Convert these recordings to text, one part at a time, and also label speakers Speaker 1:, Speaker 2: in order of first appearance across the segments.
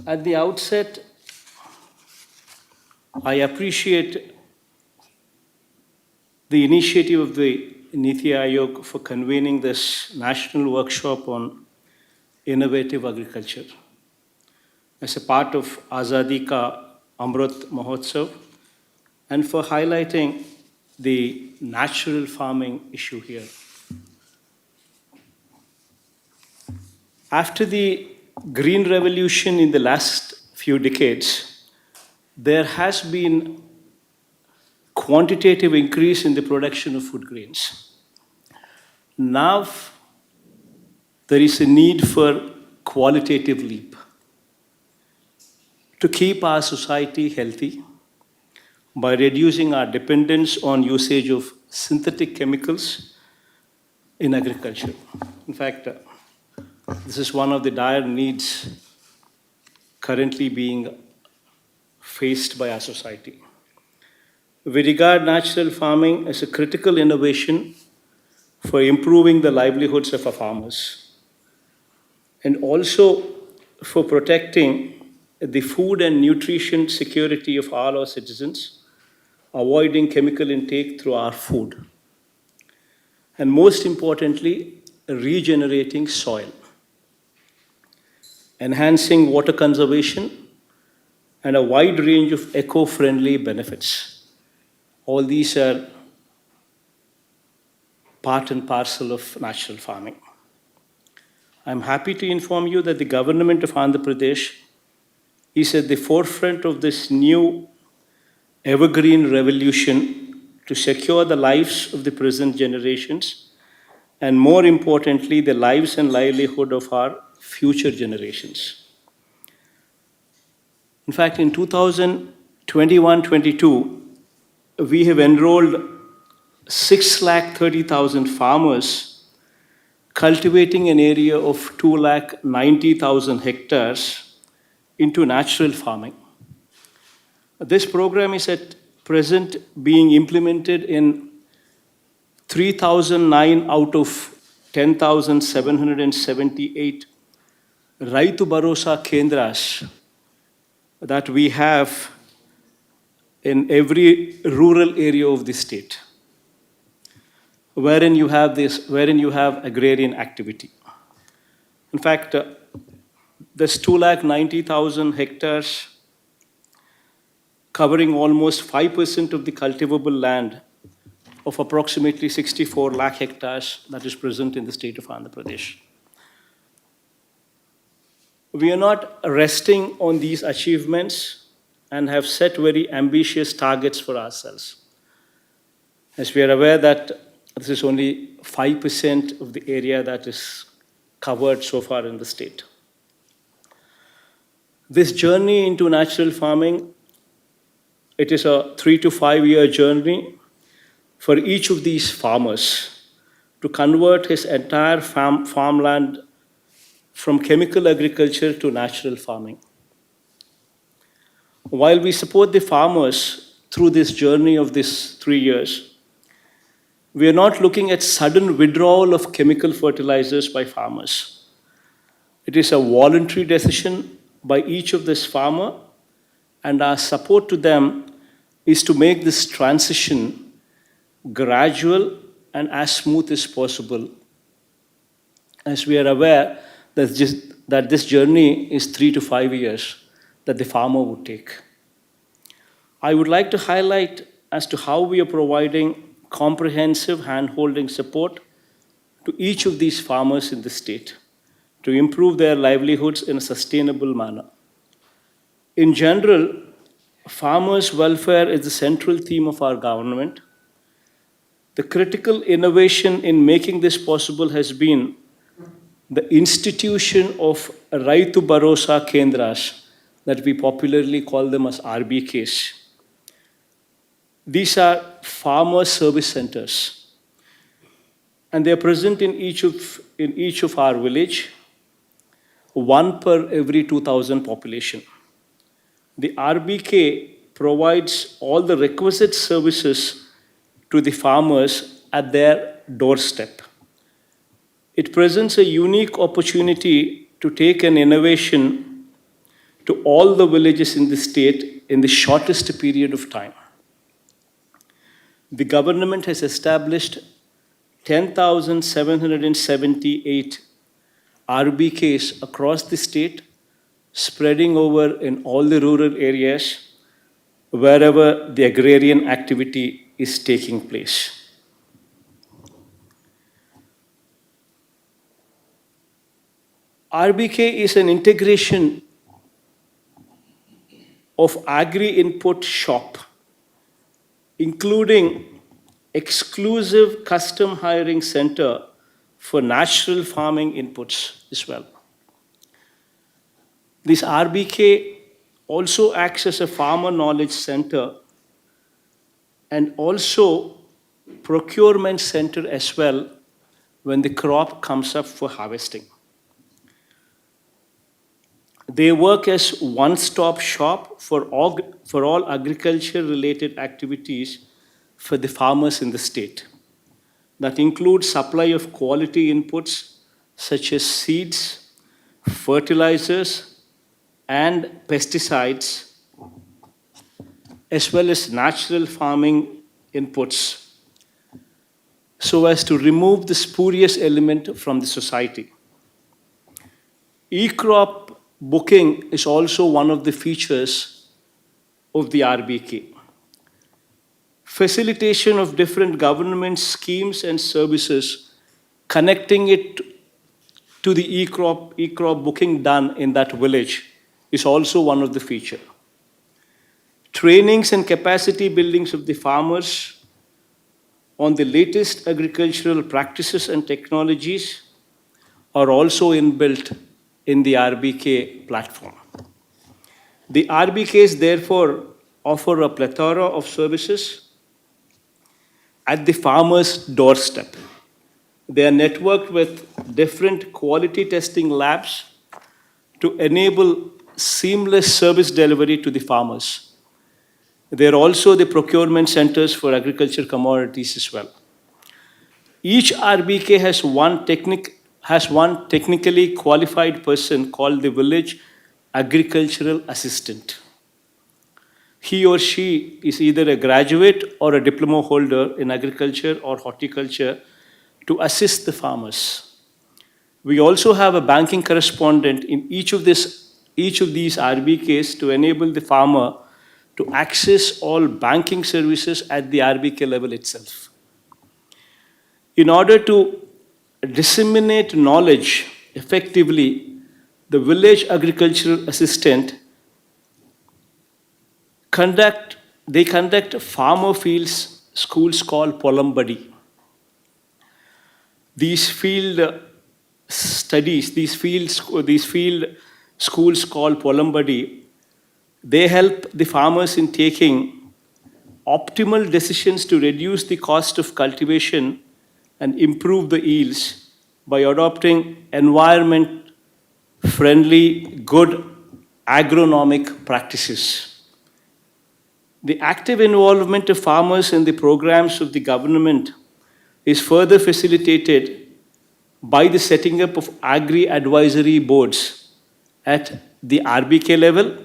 Speaker 1: At the outset, I appreciate the initiative of the NITI Aayog for convening this national workshop on innovative agriculture as a part of Azadi Ka Amrit Mahotsav and for highlighting the natural farming issue here. After the Green Revolution in the last few decades, there has been quantitative increase in the production of food grains. Now, there is a need for qualitative leap to keep our society healthy by reducing our dependence on usage of synthetic chemicals in agriculture. In fact, this is one of the dire needs currently being faced by our society. We regard natural farming as a critical innovation for improving the livelihoods of our farmers and also for protecting the food and nutrition security of all our citizens, avoiding chemical intake through our food, and most importantly, regenerating soil, enhancing water conservation, and a wide range of eco-friendly benefits. All these are part and parcel of natural farming. I'm happy to inform you that the government of Andhra Pradesh is at the forefront of this new evergreen revolution to secure the lives of the present generations and, more importantly, the lives and livelihood of our future generations. In fact, in 2021-22, we have enrolled 630,000 farmers cultivating an area of 290,000 hectares into natural farming. This program is at present being implemented in 3,009 out of 10,778 Raitu Bharosa Kendras that we have in every rural area of the state, wherein you have agrarian activity. In fact, this 290,000 hectares covering almost 5% of the cultivable land of approximately 64 lakh hectares that is present in the state of Andhra Pradesh. We are not resting on these achievements and have set very ambitious targets for ourselves, as we are aware that this is only 5% of the area that is covered so far in the state. This journey into natural farming, it is a 3 to 5 year journey for each of these farmers to convert his entire farmland from chemical agriculture to natural farming. While we support the farmers through this journey of these 3 years, we are not looking at sudden withdrawal of chemical fertilizers by farmers. It is a voluntary decision by each of this farmer, and our support to them is to make this transition gradual and as smooth as possible, as we are aware that this journey is 3 to 5 years that the farmer would take. I would like to highlight as to how we are providing comprehensive hand-holding support to each of these farmers in the state to improve their livelihoods in a sustainable manner. In general, farmers' welfare is the central theme of our government. The critical innovation in making this possible has been the institution of Raitu Bharosa Kendras, that we popularly call them as RBKs. These are farmer service centers, and they are present in each of our village, one per every 2,000 population. The RBK provides all the requisite services to the farmers at their doorstep. It presents a unique opportunity to take an innovation to all the villages in the state in the shortest period of time. The government has established 10,778 RBKs across the state, spreading over in all the rural areas wherever the agrarian activity is taking place. RBK is an integration of agri-input shop, including exclusive custom hiring center for natural farming inputs as well. This RBK also acts as a farmer knowledge center and also procurement center as well when the crop comes up for harvesting. They work as one-stop shop for all agriculture-related activities for the farmers in the state. That includes supply of quality inputs such as seeds, fertilizers, and pesticides, as well as natural farming inputs, so as to remove the spurious element from the society. E-crop booking is also one of the features of the RBK. Facilitation of different government schemes and services, connecting it to the e-crop booking done in that village is also one of the features. Trainings and capacity buildings of the farmers on the latest agricultural practices and technologies are also inbuilt in the RBK platform. The RBKs therefore offer a plethora of services at the farmer's doorstep. They are networked with different quality testing labs to enable seamless service delivery to the farmers. They are also the procurement centers for agriculture commodities as well. Each RBK has one technically qualified person called the village agricultural assistant. He or she is either a graduate or a diploma holder in agriculture or horticulture to assist the farmers. We also have a banking correspondent in each of these RBKs to enable the farmer to access all banking services at the RBK level itself. In order to disseminate knowledge effectively, the village agricultural assistant conduct farmer fields schools called Polambadi. These field schools called Polambadi, they help the farmers in taking optimal decisions to reduce the cost of cultivation and improve the yields by adopting environment-friendly, good agronomic practices. The active involvement of farmers in the programs of the government is further facilitated by the setting up of agri-advisory boards at the RBK level,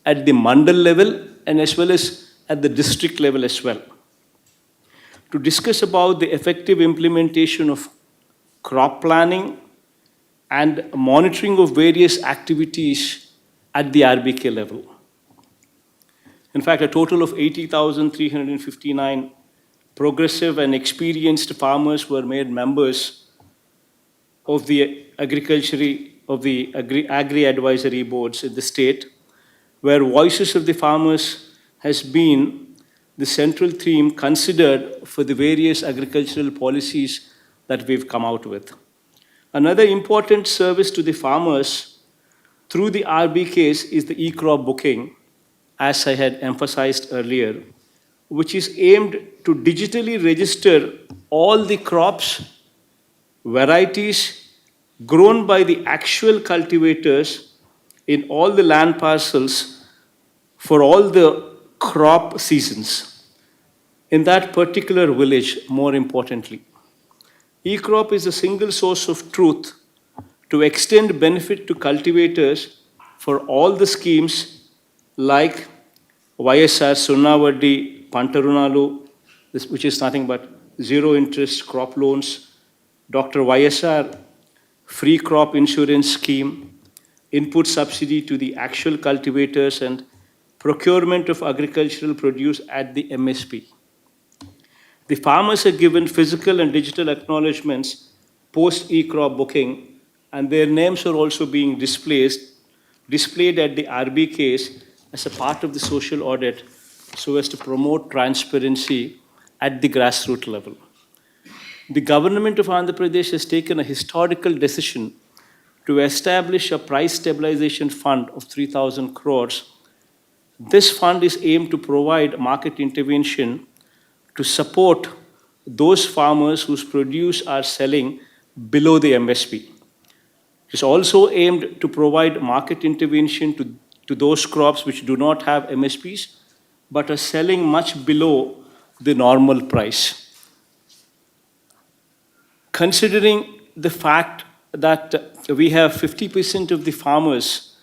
Speaker 1: at the mandal level, and as well as at the district level as well. To discuss about the effective implementation of crop planning and monitoring of various activities at the RBK level. In fact, a total of 80,359 progressive and experienced farmers were made members of the agri-advisory boards in the state, where voices of the farmers has been the central theme considered for the various agricultural policies that we've come out with. Another important service to the farmers through the RBKs is the e-crop booking, as I had emphasized earlier, which is aimed to digitally register all the crops, varieties grown by the actual cultivators in all the land parcels for all the crop seasons in that particular village, more importantly. E-crop is a single source of truth to extend benefit to cultivators for all the schemes like YSR Sunnavadi Pantarunalu, which is nothing but zero interest crop loans, Dr. YSR free crop insurance scheme, input subsidy to the actual cultivators, and procurement of agricultural produce at the MSP. The farmers are given physical and digital acknowledgements post e-crop booking, and their names are also being displayed at the RBKs as a part of the social audit so as to promote transparency at the grassroots level. The government of Andhra Pradesh has taken a historical decision to establish a price stabilization fund of 3,000 crores. This fund is aimed to provide market intervention to support those farmers whose produce are selling below the MSP. It is also aimed to provide market intervention to those crops which do not have MSPs but are selling much below the normal price. Considering the fact that we have 50% of the farmers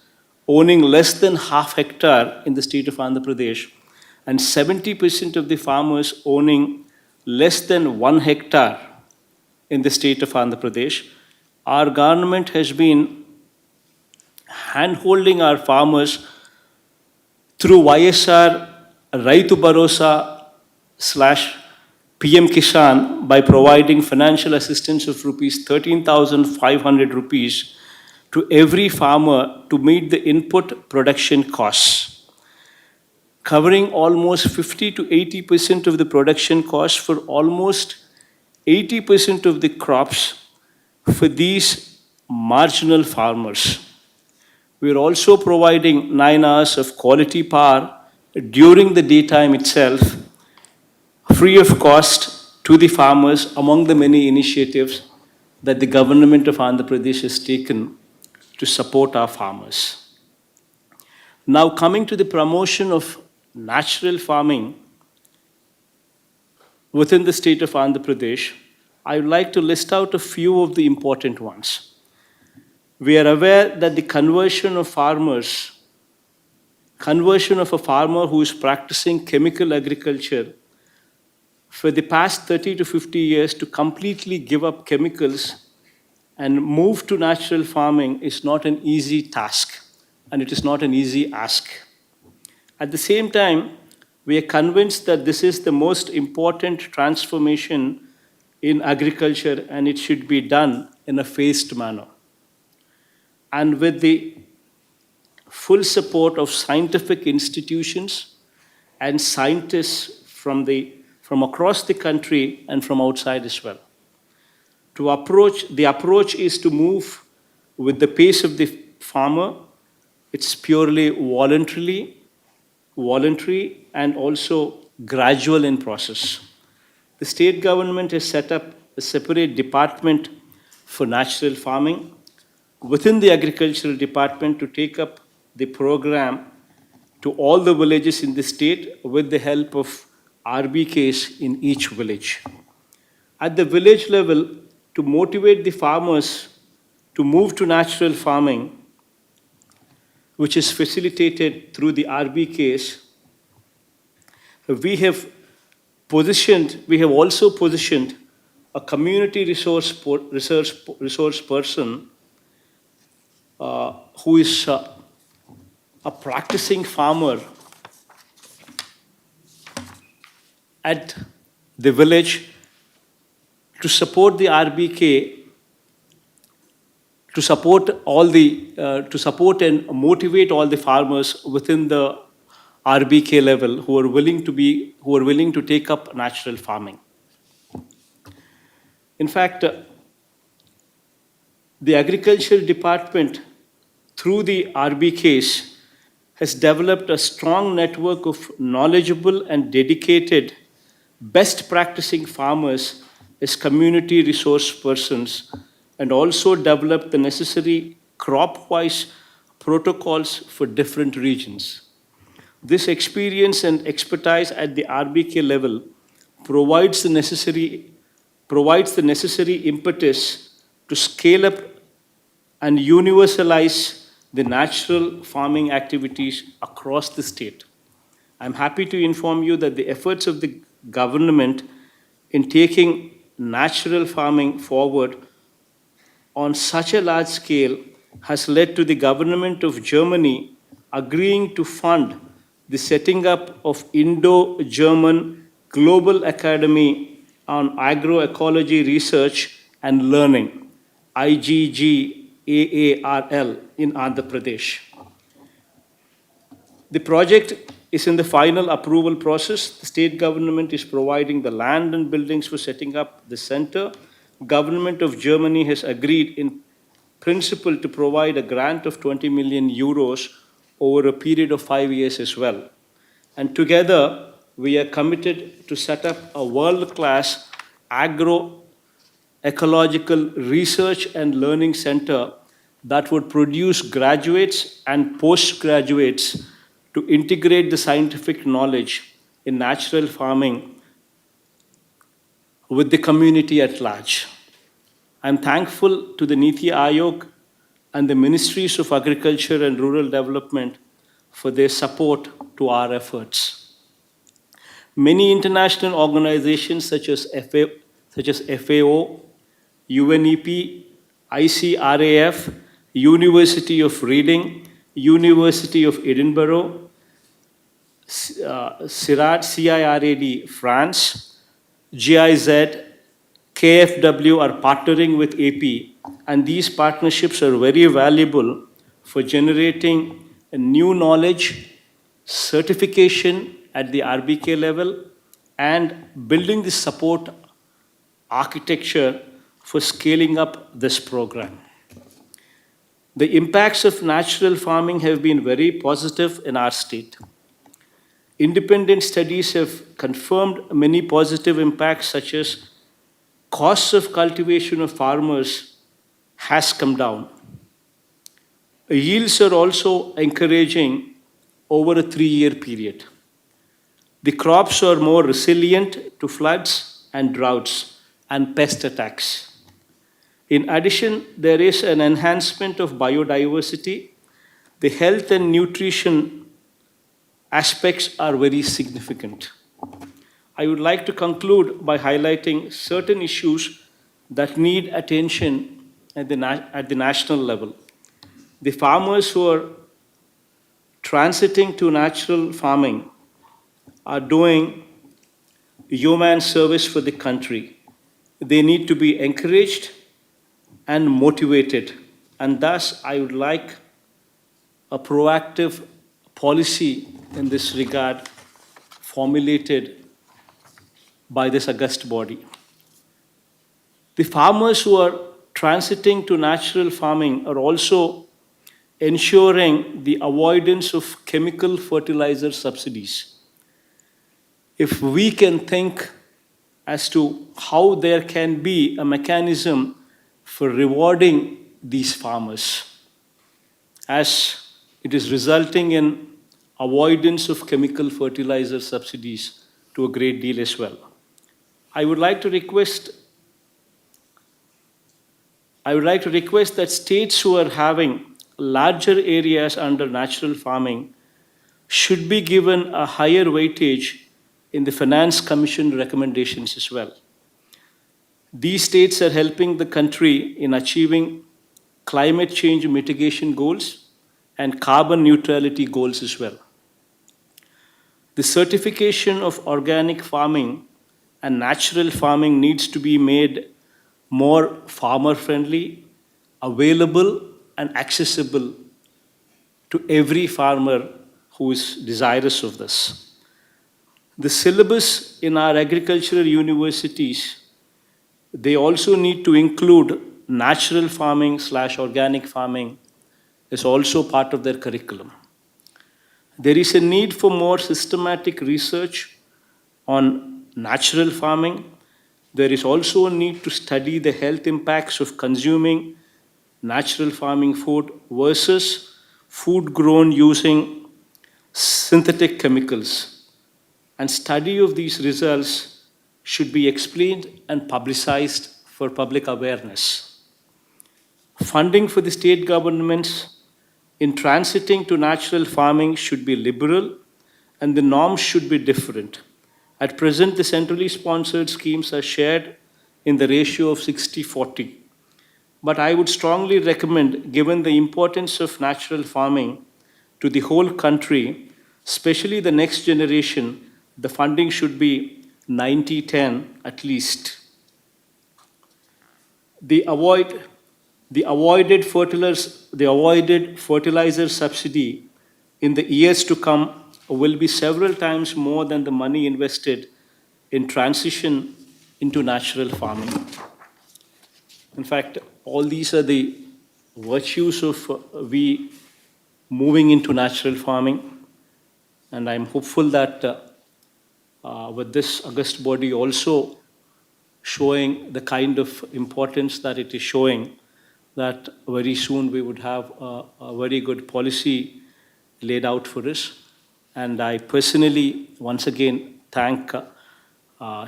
Speaker 1: owning less than half hectare in the state of Andhra Pradesh, and 70% of the farmers owning less than 1 hectare in the state of Andhra Pradesh, our government has been hand-holding our farmers through YSR Raitu Bharosa / PM Kisan by providing financial assistance of rupees 13,500 rupees to every farmer to meet the input production costs, covering almost 50 to 80% of the production costs for almost 80% of the crops for these marginal farmers. We are also providing 9 hours of quality power during the daytime itself, free of cost to the farmers, among the many initiatives that the government of Andhra Pradesh has taken to support our farmers. Now, coming to the promotion of natural farming within the state of Andhra Pradesh, I would like to list out a few of the important ones. We are aware that the conversion of a farmer who is practicing chemical agriculture for the past 30 to 50 years to completely give up chemicals and move to natural farming is not an easy task, and it is not an easy ask. At the same time, we are convinced that this is the most important transformation in agriculture, and it should be done in a phased manner. And with the full support of scientific institutions and scientists from across the country and from outside as well. The approach is to move with the pace of the farmer. It's purely voluntary and also gradual in process. The state government has set up a separate department for natural farming within the agricultural department to take up the program to all the villages in the state with the help of RBKs in each village. At the village level, to motivate the farmers to move to natural farming, which is facilitated through the RBKs, we have also positioned a community resource person who is a practicing farmer at the village to support the RBK, to support and motivate all the farmers within the RBK level who are willing to take up natural farming. In fact, the agricultural department through the RBKs has developed a strong network of knowledgeable and dedicated best practicing farmers as community resource persons, and also developed the necessary crop-wise protocols for different regions. This experience and expertise at the RBK level provides the necessary impetus to scale up and universalize the natural farming activities across the state. I'm happy to inform you that the efforts of the government in taking natural farming forward on such a large scale has led to the government of Germany agreeing to fund the setting up of Indo-German Global Academy on Agroecology Research and Learning, IGGAARL, in Andhra Pradesh. The project is in the final approval process. The state government is providing the land and buildings for setting up the center. Government of Germany has agreed in principle to provide a grant of 20 million euros over a period of 5 years as well. And together, we are committed to set up a world-class agroecological research and learning center that would produce graduates and postgraduates to integrate the scientific knowledge in natural farming with the community at large. I'm thankful to the NITI Aayog and the Ministries of Agriculture and Rural Development for their support to our efforts. Many international organizations such as FAO, UNEP, ICRAF, University of Reading, University of Edinburgh, CIRAD France, GIZ, KFW are partnering with AP, and these partnerships are very valuable for generating a new knowledge, certification at the RBK level, and building the support architecture for scaling up this program. The impacts of natural farming have been very positive in our state. Independent studies have confirmed many positive impacts, such as costs of cultivation of farmers has come down. Yields are also encouraging over a 3-year period. The crops are more resilient to floods and droughts and pest attacks. In addition, there is an enhancement of biodiversity. The health and nutrition aspects are very significant. I would like to conclude by highlighting certain issues that need attention at the national level. The farmers who are transiting to natural farming are doing human service for the country. They need to be encouraged and motivated, and thus I would like a proactive policy in this regard formulated by this august body. The farmers who are transiting to natural farming are also ensuring the avoidance of chemical fertilizer subsidies. If we can think as to how there can be a mechanism for rewarding these farmers, as it is resulting in avoidance of chemical fertilizer subsidies to a great deal as well. I would like to request that states who are having larger areas under natural farming should be given a higher weightage in the Finance Commission recommendations as well. These states are helping the country in achieving climate change mitigation goals and carbon neutrality goals as well. The certification of organic farming and natural farming needs to be made more farmer-friendly, available, and accessible to every farmer who is desirous of this. The syllabus in our agricultural universities, they also need to include natural farming / organic farming is also part of their curriculum. There is a need for more systematic research on natural farming. There is also a need to study the health impacts of consuming natural farming food versus food grown using synthetic chemicals. And study of these results should be explained and publicized for public awareness. Funding for the state governments in transiting to natural farming should be liberal and the norms should be different. At present, the centrally sponsored schemes are shared in the ratio of 60-40. But I would strongly recommend, given the importance of natural farming to the whole country, especially the next generation, the funding should be 90-10 at least. The avoided fertilizer subsidy in the years to come will be several times more than the money invested in transition into natural farming. In fact, all these are the virtues of we moving into natural farming, and I'm hopeful that with this august body also showing the kind of importance that it is showing, that very soon we would have a very good policy laid out for us. And I personally, once again, thank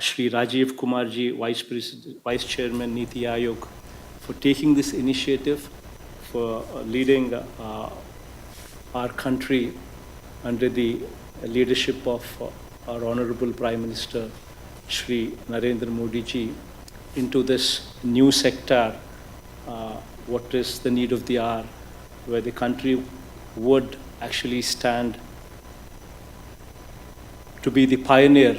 Speaker 1: Shri Rajiv Kumarji, Vice Chairman, NITI Aayog, for taking this initiative, for leading our country under the leadership of our Honorable Prime Minister, Shri Narendra Modi ji, into this new sector, what is the need of the hour, where the country would actually stand to be the pioneer